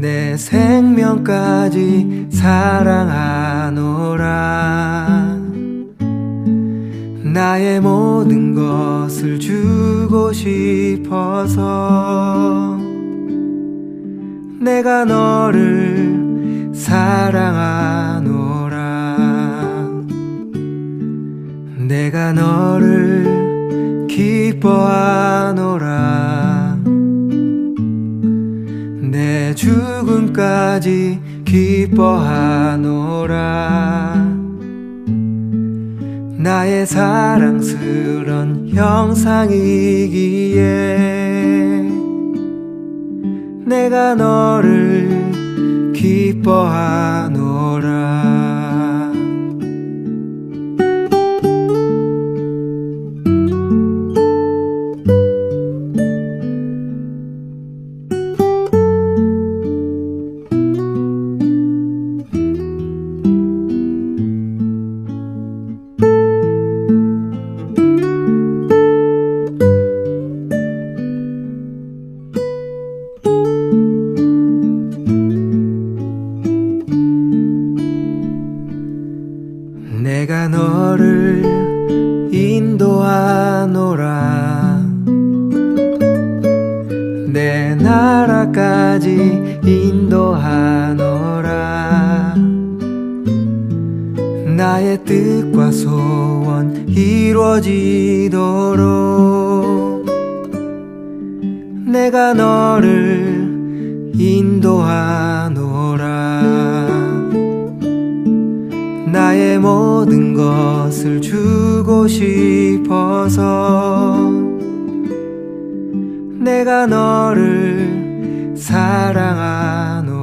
내 생명까지 사랑하노라. 나의 모든 것을 주고 싶어서 내가 너를 사랑하노라. 내가 너를 기뻐하노라. 내 죽음까지 기뻐하노라. 나의 사랑스런 형상이기에 내가 너를 기뻐하노라. 내가 너를 인도하노라. 내 나라까지 인도하노라. 나의 뜻과 소원 이루어지도록 내가 너를 인도하노라. 나의 모든 것을 주고 싶어서 내가 너를 사랑하노라.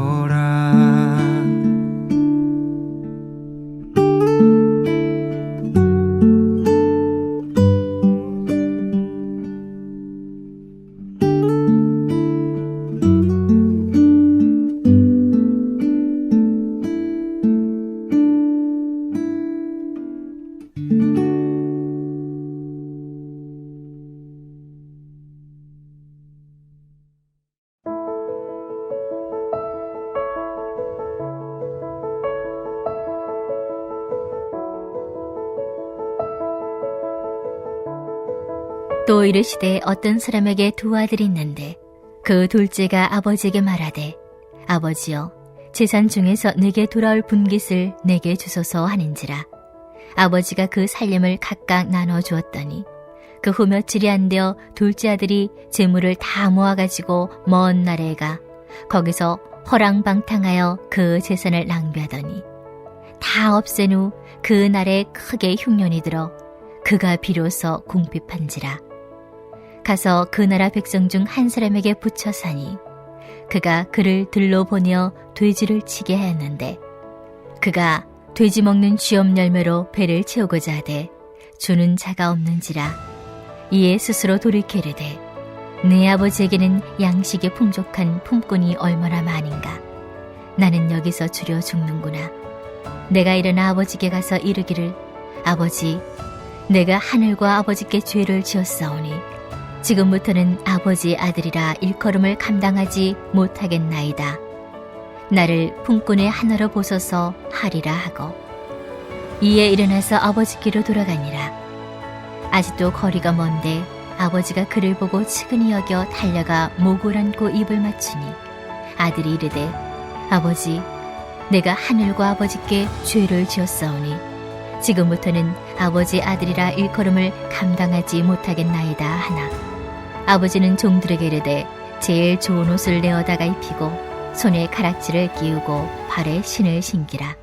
또 이르시되 어떤 사람에게 두 아들이 있는데 그 둘째가 아버지에게 말하되 아버지여 재산 중에서 내게 돌아올 분깃을 내게 주소서 하는지라. 아버지가 그 살림을 각각 나눠 주었더니 그 후 며칠이 안 되어 둘째 아들이 재물을 다 모아가지고 먼 나라에 가 거기서 허랑방탕하여 그 재산을 낭비하더니 다 없앤 후 그 날에 크게 흉년이 들어 그가 비로소 궁핍한지라. 가서 그 나라 백성 중 한 사람에게 붙여 사니 그가 그를 들로 보내어 돼지를 치게 하였는데 그가 돼지 먹는 쥐엄 열매로 배를 채우고자 하되 주는 자가 없는지라. 이에 스스로 돌이키르되 내 아버지에게는 양식이 풍족한 품꾼이 얼마나 많은가. 나는 여기서 주려 죽는구나. 내가 일어나 아버지께 가서 이르기를 아버지 내가 하늘과 아버지께 죄를 지었사오니 지금부터는 아버지의 아들이라 일컬음을 감당하지 못하겠나이다. 나를 품꾼의 하나로 보소서 하리라 하고 이에 일어나서 아버지께로 돌아가니라. 아직도 거리가 먼데 아버지가 그를 보고 측은히 여겨 달려가 목을 안고 입을 맞추니 아들이 이르되 아버지 내가 하늘과 아버지께 죄를 지었사오니 지금부터는 아버지의 아들이라 일컬음을 감당하지 못하겠나이다 하나. 아버지는 종들에게 이르되 제일 좋은 옷을 내어다가 입히고 손에 가락지를 끼우고 발에 신을 신기라.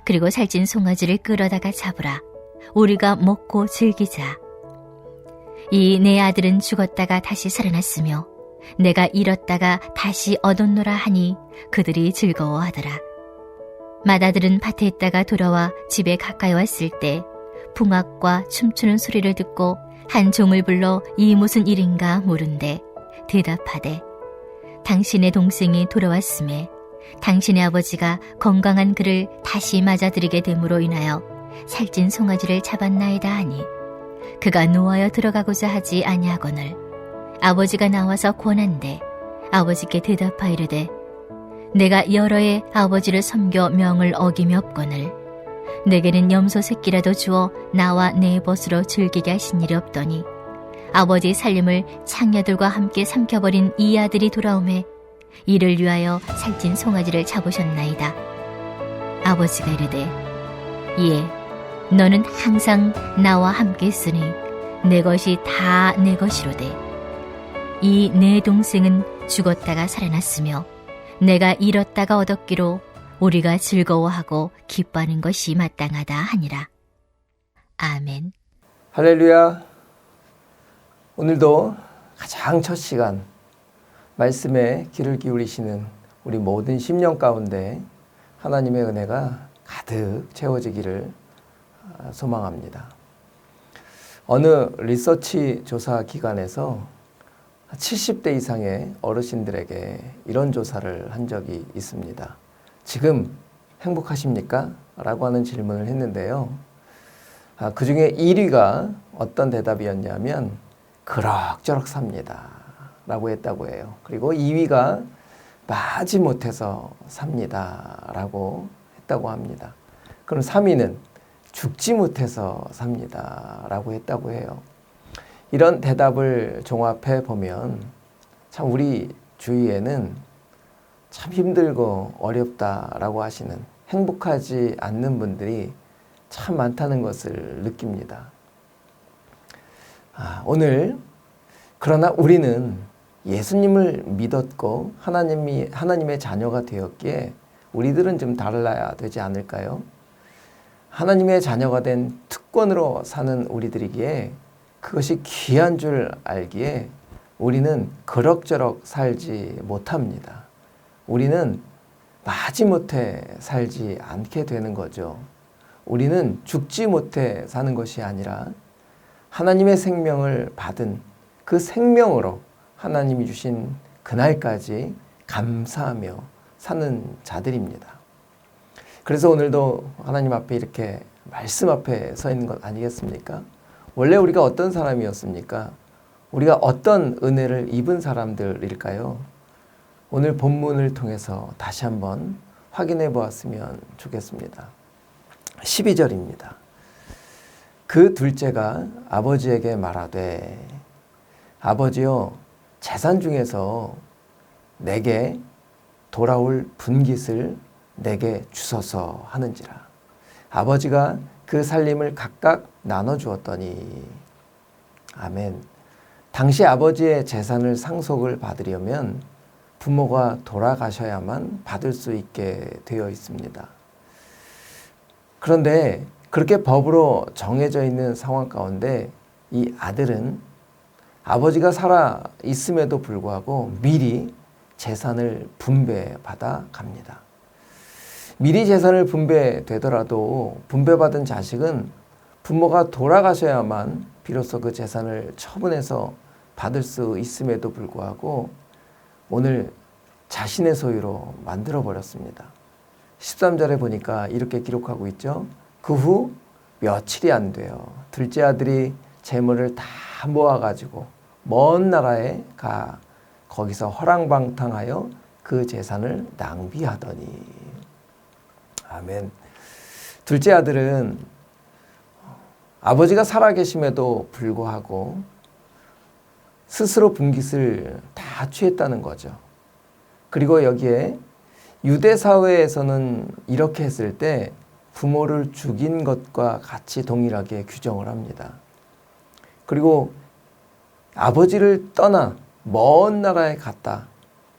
그리고 살찐 송아지를 끌어다가 잡으라. 우리가 먹고 즐기자. 이 내 아들은 죽었다가 다시 살아났으며 내가 잃었다가 다시 얻었노라 하니 그들이 즐거워하더라. 맏아들은 밭에 있다가 돌아와 집에 가까이 왔을 때 풍악과 춤추는 소리를 듣고 한 종을 불러 이 무슨 일인가 물은데 대답하되 당신의 동생이 돌아왔음에 당신의 아버지가 건강한 그를 다시 맞아들이게 됨으로 인하여 살찐 송아지를 잡았나이다 하니 그가 노하여 들어가고자 하지 아니하거늘 아버지가 나와서 권한대 아버지께 대답하이르되 내가 여러 해 아버지를 섬겨 명을 어김없거늘 내게는 염소 새끼라도 주어 나와 내 벗으로 즐기게 하신 일이 없더니 아버지 살림을 창녀들과 함께 삼켜버린 이 아들이 돌아오매 이를 위하여 살찐 송아지를 잡으셨나이다. 아버지가 이르되 예, 너는 항상 나와 함께 있으니 내 것이 다 내 것이로되 이 내 동생은 죽었다가 살아났으며 내가 잃었다가 얻었기로 우리가 즐거워하고 기뻐하는 것이 마땅하다 하니라. 아멘. 할렐루야. 오늘도 가장 첫 시간 말씀에 귀를 기울이시는 우리 모든 심령 가운데 하나님의 은혜가 가득 채워지기를 소망합니다. 어느 리서치 조사 기관에서 70대 이상의 어르신들에게 이런 조사를 한 적이 있습니다. 지금 행복하십니까? 라고 하는 질문을 했는데요. 그 중에 1위가 어떤 대답이었냐면 그럭저럭 삽니다 라고 했다고 해요. 그리고 2위가 마지못해서 삽니다 라고 했다고 합니다. 그럼 3위는 죽지 못해서 삽니다 라고 했다고 해요. 이런 대답을 종합해 보면 참 우리 주위에는 참 힘들고 어렵다라고 하시는 행복하지 않는 분들이 참 많다는 것을 느낍니다. 오늘 그러나 우리는 예수님을 믿었고 하나님의 자녀가 되었기에 우리들은 좀 달라야 되지 않을까요? 하나님의 자녀가 된 특권으로 사는 우리들이기에 그것이 귀한 줄 알기에 우리는 그럭저럭 살지 못합니다. 우리는 마지못해 살지 않게 되는 거죠. 우리는 죽지 못해 사는 것이 아니라 하나님의 생명을 받은 그 생명으로 하나님이 주신 그날까지 감사하며 사는 자들입니다. 그래서 오늘도 하나님 앞에 이렇게 말씀 앞에 서 있는 것 아니겠습니까? 원래 우리가 어떤 사람이었습니까? 우리가 어떤 은혜를 입은 사람들일까요? 오늘 본문을 통해서 다시 한번 확인해 보았으면 좋겠습니다. 12절입니다. 그 둘째가 아버지에게 말하되 아버지여 재산 중에서 내게 돌아올 분깃을 내게 주소서 하는지라. 아버지가 그 살림을 각각 나눠주었더니 아멘. 당시 아버지의 재산을 상속을 받으려면 부모가 돌아가셔야만 받을 수 있게 되어 있습니다. 그런데 그렇게 법으로 정해져 있는 상황 가운데 이 아들은 아버지가 살아 있음에도 불구하고 미리 재산을 분배받아 갑니다. 미리 재산을 분배되더라도 분배받은 자식은 부모가 돌아가셔야만 비로소 그 재산을 처분해서 받을 수 있음에도 불구하고 오늘 자신의 소유로 만들어 버렸습니다. 13절에 보니까 이렇게 기록하고 있죠. 그 후 며칠이 안 돼요. 둘째 아들이 재물을 다 모아가지고 먼 나라에 가 거기서 허랑방탕하여 그 재산을 낭비하더니 아멘. 둘째 아들은 아버지가 살아계심에도 불구하고 스스로 분깃을 다 취했다는 거죠. 그리고 여기에 유대 사회에서는 이렇게 했을 때 부모를 죽인 것과 같이 동일하게 규정을 합니다. 그리고 아버지를 떠나 먼 나라에 갔다.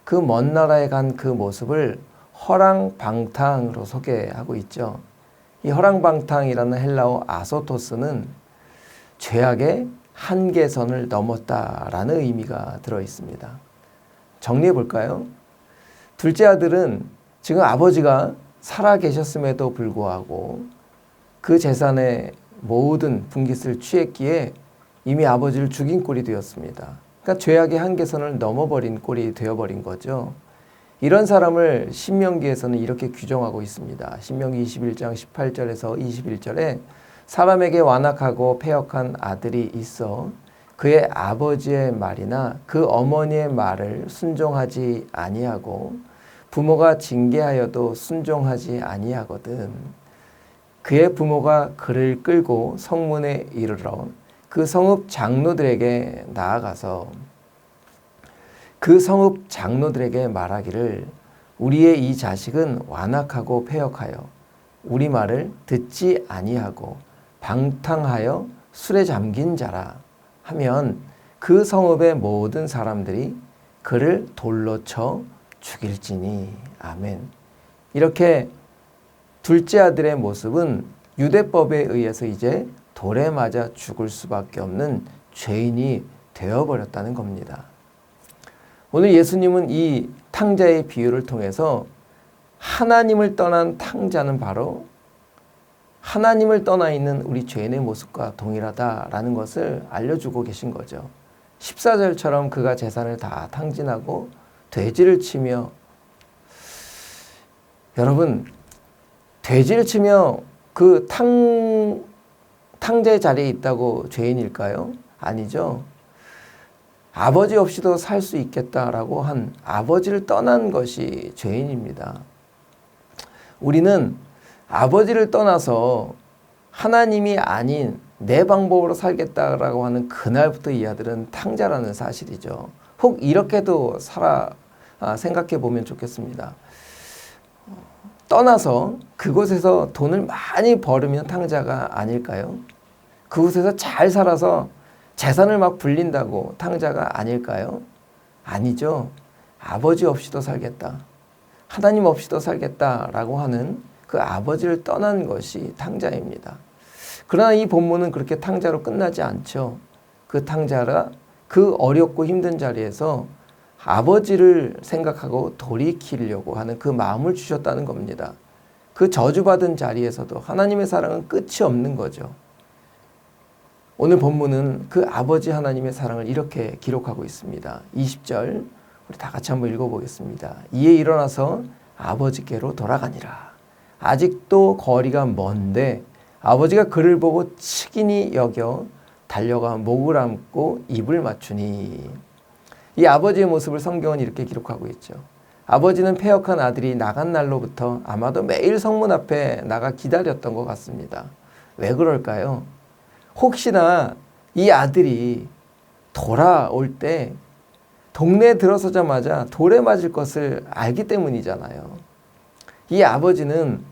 그 먼 나라에 간 그 모습을 허랑방탕으로 소개하고 있죠. 이 허랑방탕이라는 헬라어 아소토스는 죄악의 한계선을 넘었다라는 의미가 들어 있습니다. 정리해 볼까요? 둘째 아들은 지금 아버지가 살아 계셨음에도 불구하고 그 재산의 모든 분깃을 취했기에 이미 아버지를 죽인 꼴이 되었습니다. 그러니까 죄악의 한계선을 넘어버린 꼴이 되어버린 거죠. 이런 사람을 신명기에서는 이렇게 규정하고 있습니다. 신명기 21장 18절에서 21절에 사람에게 완악하고 패역한 아들이 있어 그의 아버지의 말이나 그 어머니의 말을 순종하지 아니하고 부모가 징계하여도 순종하지 아니하거든. 그의 부모가 그를 끌고 성문에 이르러 그 성읍 장로들에게 나아가서 그 성읍 장로들에게 말하기를 우리의 이 자식은 완악하고 패역하여 우리 말을 듣지 아니하고 방탕하여 술에 잠긴 자라 하면 그 성읍의 모든 사람들이 그를 돌로 쳐 죽일지니. 아멘. 이렇게 둘째 아들의 모습은 유대법에 의해서 이제 돌에 맞아 죽을 수밖에 없는 죄인이 되어버렸다는 겁니다. 오늘 예수님은 이 탕자의 비유를 통해서 하나님을 떠난 탕자는 바로 하나님을 떠나 있는 우리 죄인의 모습과 동일하다라는 것을 알려주고 계신 거죠. 14절처럼 그가 재산을 다 탕진하고 돼지를 치며, 여러분 돼지를 치며 그 탕자의 자리에 있다고 죄인일까요? 아니죠. 아버지 없이도 살 수 있겠다라고 한 아버지를 떠난 것이 죄인입니다. 우리는 아버지를 떠나서 하나님이 아닌 내 방법으로 살겠다라고 하는 그날부터 이 아들은 탕자라는 사실이죠. 혹 이렇게도 생각해 보면 좋겠습니다. 떠나서 그곳에서 돈을 많이 벌으면 탕자가 아닐까요? 그곳에서 잘 살아서 재산을 막 불린다고 탕자가 아닐까요? 아니죠. 아버지 없이도 살겠다, 하나님 없이도 살겠다라고 하는 그 아버지를 떠난 것이 탕자입니다. 그러나 이 본문은 그렇게 탕자로 끝나지 않죠. 그 탕자가 그 어렵고 힘든 자리에서 아버지를 생각하고 돌이키려고 하는 그 마음을 주셨다는 겁니다. 그 저주받은 자리에서도 하나님의 사랑은 끝이 없는 거죠. 오늘 본문은 그 아버지 하나님의 사랑을 이렇게 기록하고 있습니다. 20절 우리 다 같이 한번 읽어보겠습니다. 이에 일어나서 아버지께로 돌아가니라. 아직도 거리가 먼데 아버지가 그를 보고 측은히 여겨 달려가 목을 안고 입을 맞추니. 이 아버지의 모습을 성경은 이렇게 기록하고 있죠. 아버지는 패역한 아들이 나간 날로부터 아마도 매일 성문 앞에 나가 기다렸던 것 같습니다. 왜 그럴까요? 혹시나 이 아들이 돌아올 때 동네에 들어서자마자 돌에 맞을 것을 알기 때문이잖아요. 이 아버지는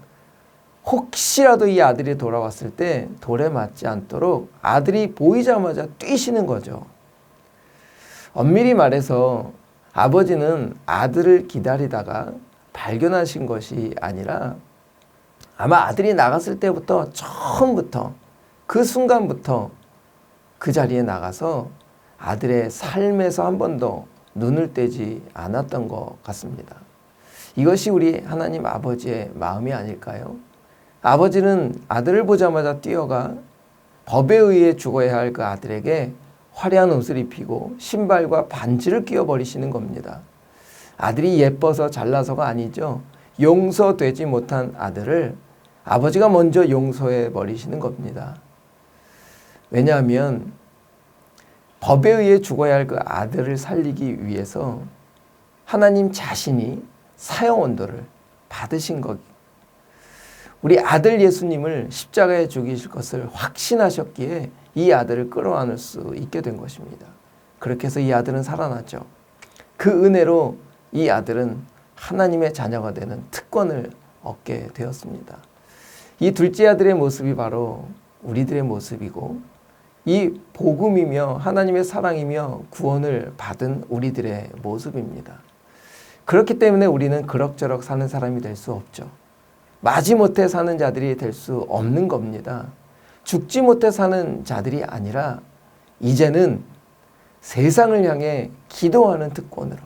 혹시라도 이 아들이 돌아왔을 때 돌에 맞지 않도록 아들이 보이자마자 뛰시는 거죠. 엄밀히 말해서 아버지는 아들을 기다리다가 발견하신 것이 아니라 아마 아들이 나갔을 때부터 처음부터 그 순간부터 그 자리에 나가서 아들의 삶에서 한 번도 눈을 떼지 않았던 것 같습니다. 이것이 우리 하나님 아버지의 마음이 아닐까요? 아버지는 아들을 보자마자 뛰어가 법에 의해 죽어야 할 그 아들에게 화려한 옷을 입히고 신발과 반지를 끼워버리시는 겁니다. 아들이 예뻐서 잘나서가 아니죠. 용서되지 못한 아들을 아버지가 먼저 용서해 버리시는 겁니다. 왜냐하면 법에 의해 죽어야 할 그 아들을 살리기 위해서 하나님 자신이 사형언도를 받으신 것, 우리 아들 예수님을 십자가에 죽이실 것을 확신하셨기에 이 아들을 끌어안을 수 있게 된 것입니다. 그렇게 해서 이 아들은 살아났죠. 그 은혜로 이 아들은 하나님의 자녀가 되는 특권을 얻게 되었습니다. 이 둘째 아들의 모습이 바로 우리들의 모습이고, 이 복음이며 하나님의 사랑이며 구원을 받은 우리들의 모습입니다. 그렇기 때문에 우리는 그럭저럭 사는 사람이 될 수 없죠. 마지못해 사는 자들이 될 수 없는 겁니다. 죽지 못해 사는 자들이 아니라 이제는 세상을 향해 기도하는 특권으로,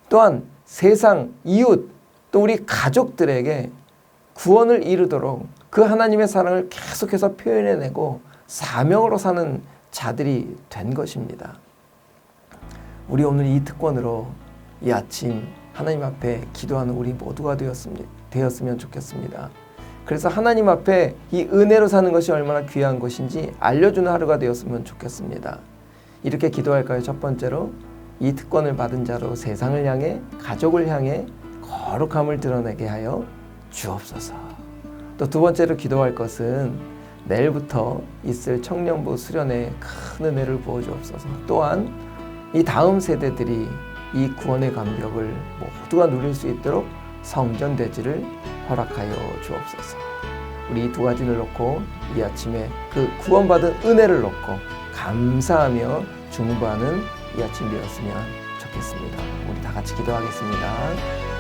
또한 세상, 이웃, 또 우리 가족들에게 구원을 이루도록 그 하나님의 사랑을 계속해서 표현해내고 사명으로 사는 자들이 된 것입니다. 우리 오늘 이 특권으로 이 아침 하나님 앞에 기도하는 우리 모두가 되었으면 좋겠습니다. 그래서 하나님 앞에 이 은혜로 사는 것이 얼마나 귀한 것인지 알려주는 하루가 되었으면 좋겠습니다. 이렇게 기도할까요? 첫 번째로, 이 특권을 받은 자로 세상을 향해 가족을 향해 거룩함을 드러내게 하여 주옵소서. 또 두 번째로 기도할 것은 내일부터 있을 청년부 수련회에 큰 은혜를 부어 주옵소서. 또한 이 다음 세대들이 이 구원의 감격을 모두가 누릴 수 있도록 성전되지를 허락하여 주옵소서. 우리 이 두 가지를 놓고 이 아침에 그 구원받은 은혜를 놓고 감사하며 중보하는 이 아침 되었으면 좋겠습니다. 우리 다 같이 기도하겠습니다.